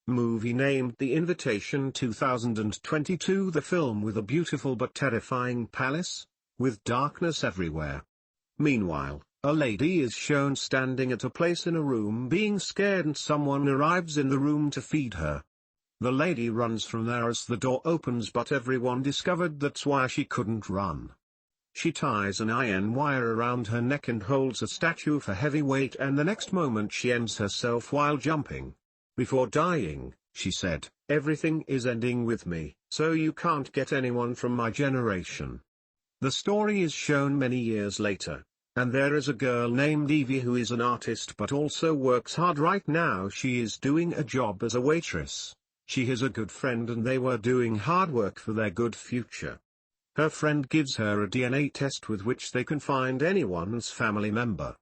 movie named The Invitation 2022, the film with a beautiful but terrifying palace, with darkness everywhere. Meanwhile, a lady is shown standing at a place in a room being scared and someone arrives in the room to feed her. The lady runs from there as the door opens, but everyone discovered that's why she couldn't run. She ties an iron wire around her neck and holds a statue for heavy weight, and the next moment she ends herself while jumping. Before dying, she said, "Everything is ending with me, so you can't get anyone from my generation." The story is shown many years later, and there is a girl named Evie who is an artist but also works hard right now. She is doing a job as a waitress. She has a good friend and they were doing hard work for their good future. Her friend gives her a DNA test with which they can find anyone's family member.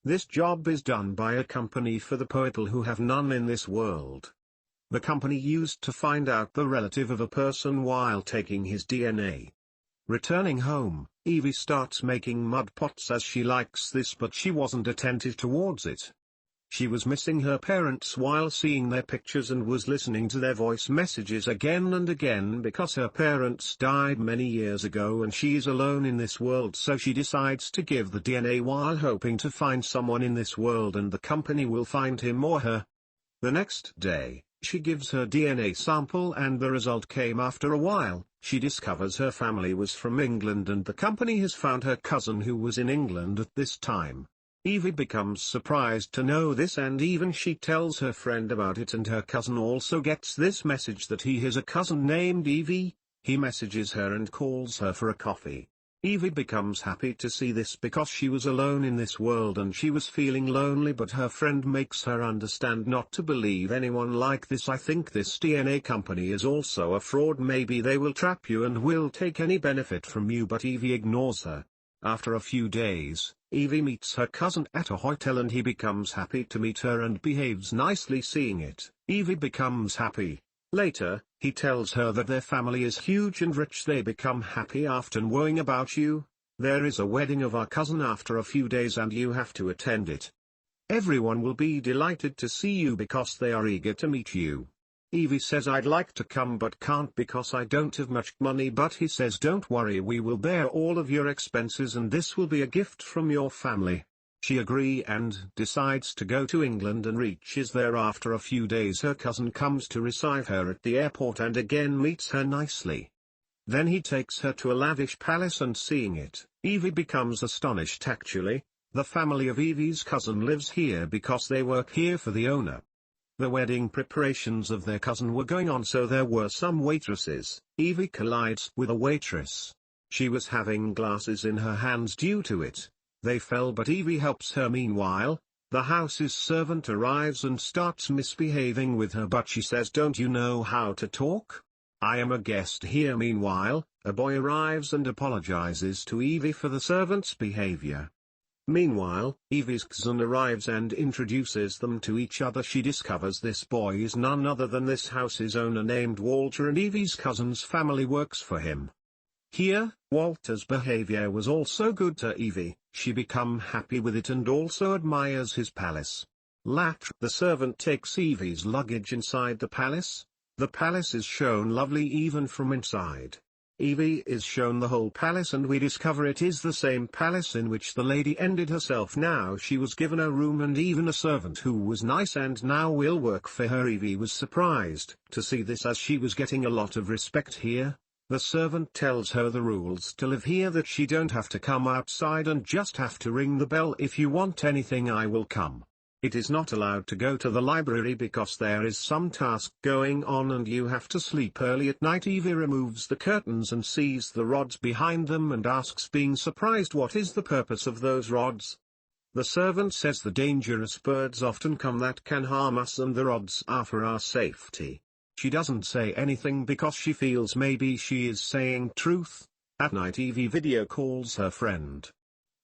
This job is done by a company for the people who have none in this world. The company used to find out the relative of a person while taking his DNA. Returning home, Evie starts making mud pots as she likes this, but she wasn't attentive towards it. She was missing her parents while seeing their pictures and was listening to their voice messages again and again because her parents died many years ago and she is alone in this world, so she decides to give the DNA while hoping to find someone in this world and the company will find him or her. The next day, she gives her DNA sample and the result came after a while. She discovers her family was from England and the company has found her cousin who was in England at this time. Evie becomes surprised to know this and even she tells her friend about it, and her cousin also gets this message that he has a cousin named Evie. He messages her and calls her for a coffee. Evie becomes happy to see this because she was alone in this world and she was feeling lonely, but her friend makes her understand not to believe anyone like this. "I think this DNA company is also a fraud. Maybe they will trap you and will take any benefit from you," but Evie ignores her. After a few days, Evie meets her cousin at a hotel and he becomes happy to meet her and behaves nicely. Seeing it, Evie becomes happy. Later, he tells her that their family is huge and rich. They become happy after worrying about you. "There is a wedding of our cousin after a few days and you have to attend it. Everyone will be delighted to see you because they are eager to meet you." Evie says, "I'd like to come but can't because I don't have much money," but he says, "Don't worry, we will bear all of your expenses and this will be a gift from your family." She agrees and decides to go to England and reaches there after a few days. Her cousin comes to receive her at the airport and again meets her nicely. Then he takes her to a lavish palace and seeing it, Evie becomes astonished. Actually, the family of Evie's cousin lives here because they work here for the owner. The wedding preparations of their cousin were going on, so there were some waitresses. Evie collides with a waitress. She was having glasses in her hands due to it. They fell but Evie helps her. Meanwhile, the house's servant arrives and starts misbehaving with her, but she says, "Don't you know how to talk? I am a guest here." Meanwhile, a boy arrives and apologizes to Evie for the servant's behavior. Meanwhile, Evie's cousin arrives and introduces them to each other. She discovers this boy is none other than this house's owner named Walter, and Evie's cousin's family works for him. Here, Walter's behavior was also good to Evie. She become happy with it and also admires his palace. The servant takes Evie's luggage inside the palace. The palace is shown lovely even from inside. Evie is shown the whole palace and we discover it is the same palace in which the lady ended herself. Now she was given a room and even a servant who was nice and now will work for her. Evie was surprised to see this as she was getting a lot of respect here. The servant tells her the rules to live here, that she don't have to come outside and just have to ring the bell. "If you want anything I will come." It is not allowed to go to the library because there is some task going on and you have to sleep early at night. Evie removes the curtains and sees the rods behind them and asks, being surprised, what is the purpose of those rods? The servant says the dangerous birds often come that can harm us and the rods are for our safety. She doesn't say anything because she feels maybe she is saying truth. At night Evie video calls her friend.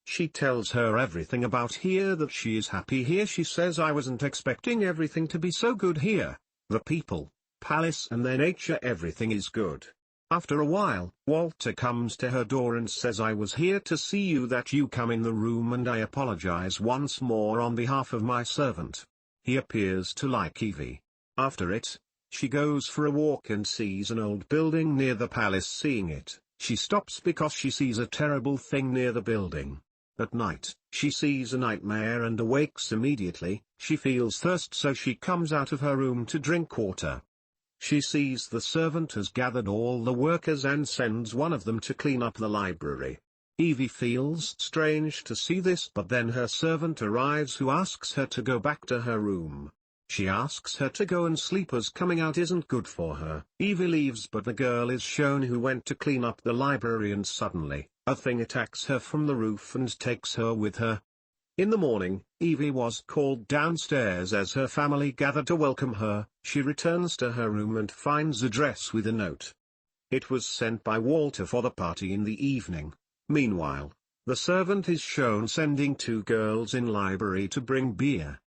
She tells her everything about here, that she is happy here. She says, "I wasn't expecting everything to be so good here. The people, palace and their nature, everything is good." After a while, Walter comes to her door and says, "I was here to see you, that you come in the room, and I apologize once more on behalf of my servant." He appears to like Evie. After it, she goes for a walk and sees an old building near the palace. Seeing it, she stops because she sees a terrible thing near the building. At night, she sees a nightmare and awakes immediately. She feels thirst, so she comes out of her room to drink water. She sees the servant has gathered all the workers and sends one of them to clean up the library. Evie feels strange to see this, but then her servant arrives who asks her to go back to her room. She asks her to go and sleep as coming out isn't good for her. Evie leaves, but the girl is shown who went to clean up the library, and suddenly, a thing attacks her from the roof and takes her with her. In the morning, Evie was called downstairs as her family gathered to welcome her. She returns to her room and finds a dress with a note. It was sent by Walter for the party in the evening. Meanwhile, the servant is shown sending two girls in library to bring beer.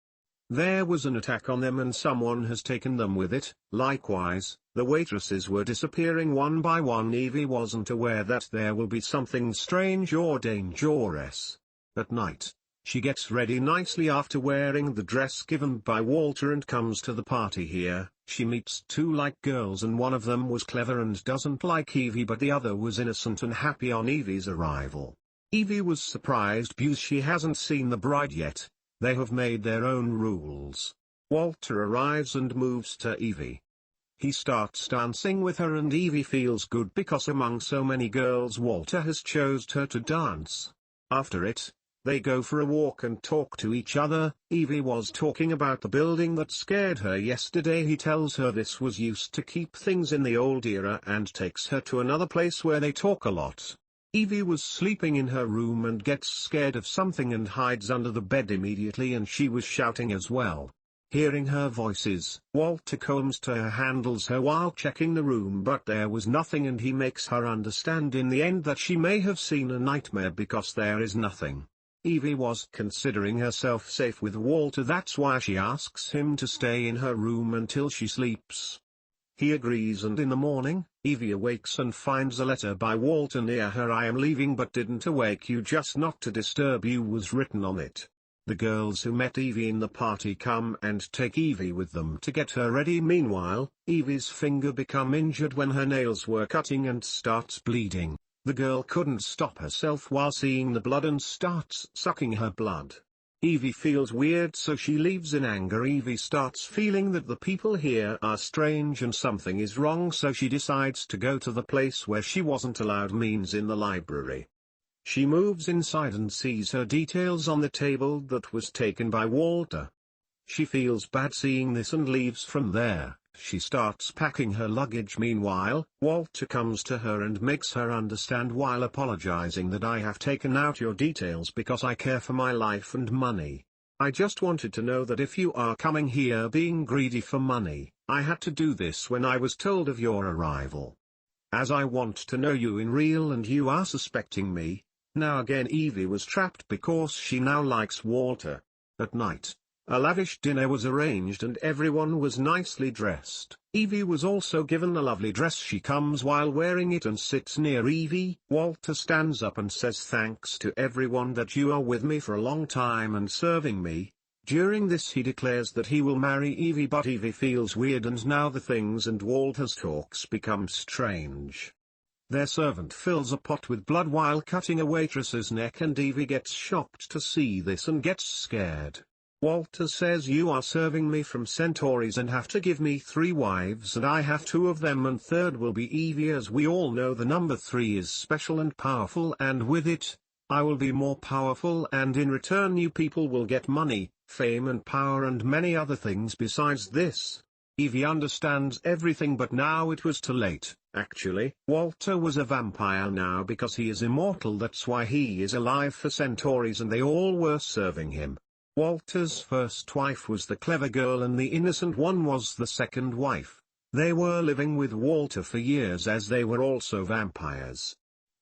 There was an attack on them and someone has taken them with it. Likewise, the waitresses were disappearing one by one. Evie wasn't aware that there will be something strange or dangerous. At night, she gets ready nicely after wearing the dress given by Walter and comes to the party. Here, she meets two girls, and one of them was clever and doesn't like Evie, but the other was innocent and happy on Evie's arrival. Evie was surprised because she hasn't seen the bride yet. They have made their own rules. Walter arrives and moves to Evie. He starts dancing with her and Evie feels good because among so many girls Walter has chosen her to dance. After it, they go for a walk and talk to each other. Evie was talking about the building that scared her yesterday. He tells her this was used to keep things in the old era and takes her to another place where they talk a lot. Evie was sleeping in her room and gets scared of something and hides under the bed immediately, and she was shouting as well. Hearing her voices, Walter comes to her, handles her while checking the room, but there was nothing, and he makes her understand in the end that she may have seen a nightmare because there is nothing. Evie was considering herself safe with Walter, that's why she asks him to stay in her room until she sleeps. He agrees, and in the morning, Evie awakes and finds a letter by Walter near her. "I am leaving but didn't awake you just not to disturb you" was written on it. The girls who met Evie in the party come and take Evie with them to get her ready. Meanwhile, Evie's finger become injured when her nails were cutting and starts bleeding. The girl couldn't stop herself while seeing the blood and starts sucking her blood. Evie feels weird, so she leaves in anger. Evie starts feeling that the people here are strange and something is wrong, so she decides to go to the place where she wasn't allowed, means in the library. She moves inside and sees her details on the table that was taken by Walter. She feels bad seeing this and leaves from there. She starts packing her luggage. Meanwhile, Walter comes to her and makes her understand while apologizing that "I have taken out your details because I care for my life and money. I just wanted to know that if you are coming here being greedy for money, I had to do this when I was told of your arrival. As I want to know you in real and you are suspecting me." Now again Evie was trapped because she now likes Walter. At night, a lavish dinner was arranged and everyone was nicely dressed. Evie was also given a lovely dress. She comes while wearing it and sits near Evie. Walter stands up and says, "Thanks to everyone that you are with me for a long time and serving me." During this he declares that he will marry Evie, but Evie feels weird, and now the things and Walter's talks become strange. Their servant fills a pot with blood while cutting a waitress's neck, and Evie gets shocked to see this and gets scared. Walter says, "You are serving me from Centaurs and have to give me 3 wives, and I have 2 of them, and third will be Evie. As we all know, the number 3 is special and powerful, and with it, I will be more powerful, and in return you people will get money, fame and power and many other things besides this." Evie understands everything, but now it was too late. Actually, Walter was a vampire now because he is immortal. That's why he is alive for Centaurs, and they all were serving him. Walter's first wife was the clever girl and the innocent one was the second wife. They were living with Walter for years as they were also vampires.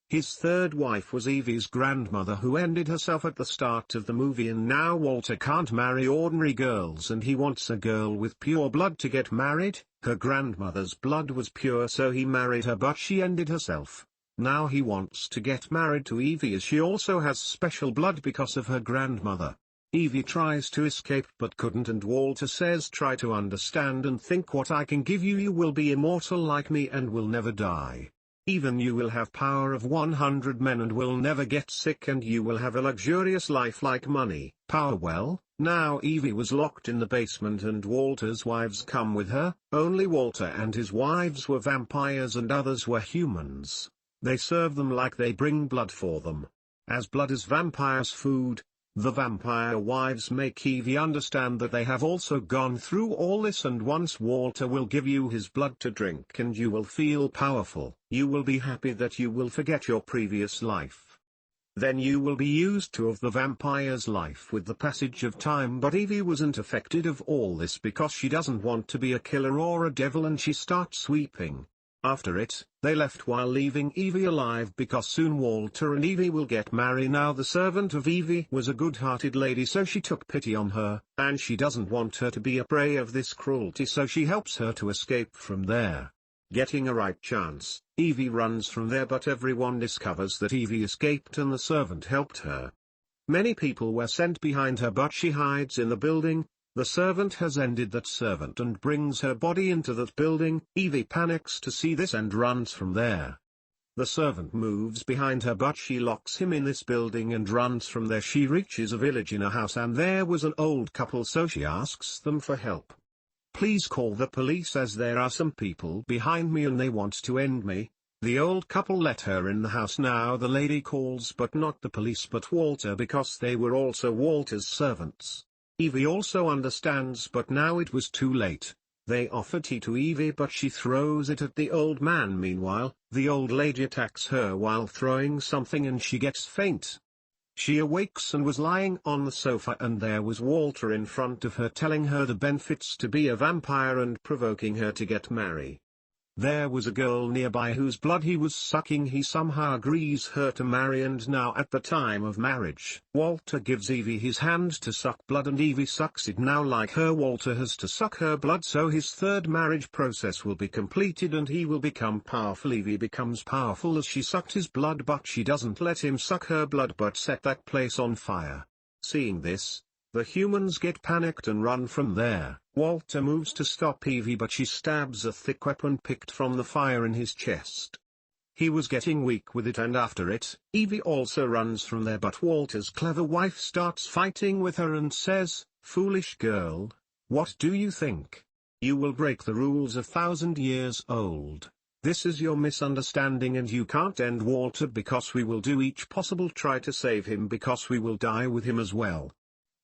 His third wife was Evie's grandmother, who ended herself at the start of the movie, and now Walter can't marry ordinary girls and he wants a girl with pure blood to get married. Her grandmother's blood was pure, so he married her, but she ended herself. Now he wants to get married to Evie as she also has special blood because of her grandmother. Evie tries to escape but couldn't, and Walter says, try to understand and think what I can give you. You will be immortal like me and will never die. Even you will have power of 100 men and will never get sick, and you will have a luxurious life like money, power. Well, now Evie was locked in the basement and Walter's wives come with her. Only Walter and his wives were vampires and others were humans. They serve them like they bring blood for them. As blood is vampires' food, the vampire wives make Evie understand that they have also gone through all this, and once Walter will give you his blood to drink and you will feel powerful. You will be happy that you will forget your previous life. Then you will be used to of the vampire's life with the passage of time. But Evie wasn't affected of all this because she doesn't want to be a killer or a devil, and she starts sweeping. After it, they left while leaving Evie alive because soon Walter and Evie will get married. Now the servant of Evie was a good-hearted lady, so she took pity on her, and she doesn't want her to be a prey of this cruelty, so she helps her to escape from there. Getting a right chance, Evie runs from there, but everyone discovers that Evie escaped and the servant helped her. Many people were sent behind her, but she hides in the building. The servant has ended that servant and brings her body into that building. Evie panics to see this and runs from there. The servant moves behind her, but she locks him in this building and runs from there. She reaches a village in a house, and there was an old couple, so she asks them for help. Please call the police as there are some people behind me and they want to end me. The old couple let her in the house. Now the lady calls, but not the police but Walter, because they were also Walter's servants. Evie also understands, but now it was too late. They offer tea to Evie, but she throws it at the old man. Meanwhile, the old lady attacks her while throwing something and she gets faint. She awakes and was lying on the sofa, and there was Walter in front of her telling her the benefits to be a vampire and provoking her to get married. There was a girl nearby whose blood he was sucking. He somehow agrees her to marry, and now at the time of marriage, Walter gives Evie his hand to suck blood and Evie sucks it. Now like her, Walter has to suck her blood, so his third marriage process will be completed and he will become powerful. Evie becomes powerful as she sucked his blood, but she doesn't let him suck her blood but set that place on fire. Seeing this, the humans get panicked and run from there. Walter moves to stop Evie, but she stabs a thick weapon picked from the fire in his chest. He was getting weak with it, and after it, Evie also runs from there, but Walter's clever wife starts fighting with her and says, "Foolish girl, what do you think? You will break the rules 1,000 years old. This is your misunderstanding, and you can't end Walter because we will do each possible try to save him, because we will die with him as well."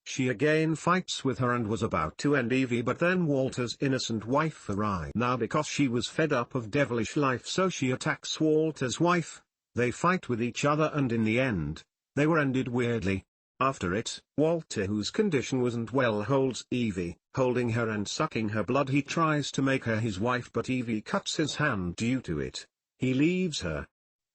She again fights with her and was about to end Evie, but then Walter's innocent wife arrived. Now because she was fed up of devilish life, so she attacks Walter's wife. They fight with each other and in the end, they were ended weirdly. After it, Walter, whose condition wasn't well, holds Evie, holding her and sucking her blood. He tries to make her his wife, but Evie cuts his hand due to it. He leaves her.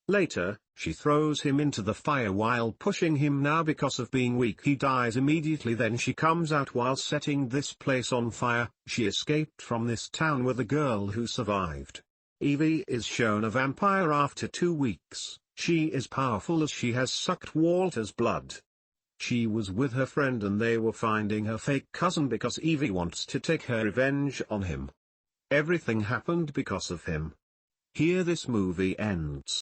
Later, she throws him into the fire while pushing him. Now because of being weak he dies immediately. Then she comes out while setting this place on fire. She escaped from this town with a girl who survived. Evie is shown a vampire after 2 weeks. She is powerful as she has sucked Walter's blood. She was with her friend and they were finding her fake cousin because Evie wants to take her revenge on him. Everything happened because of him. Here this movie ends.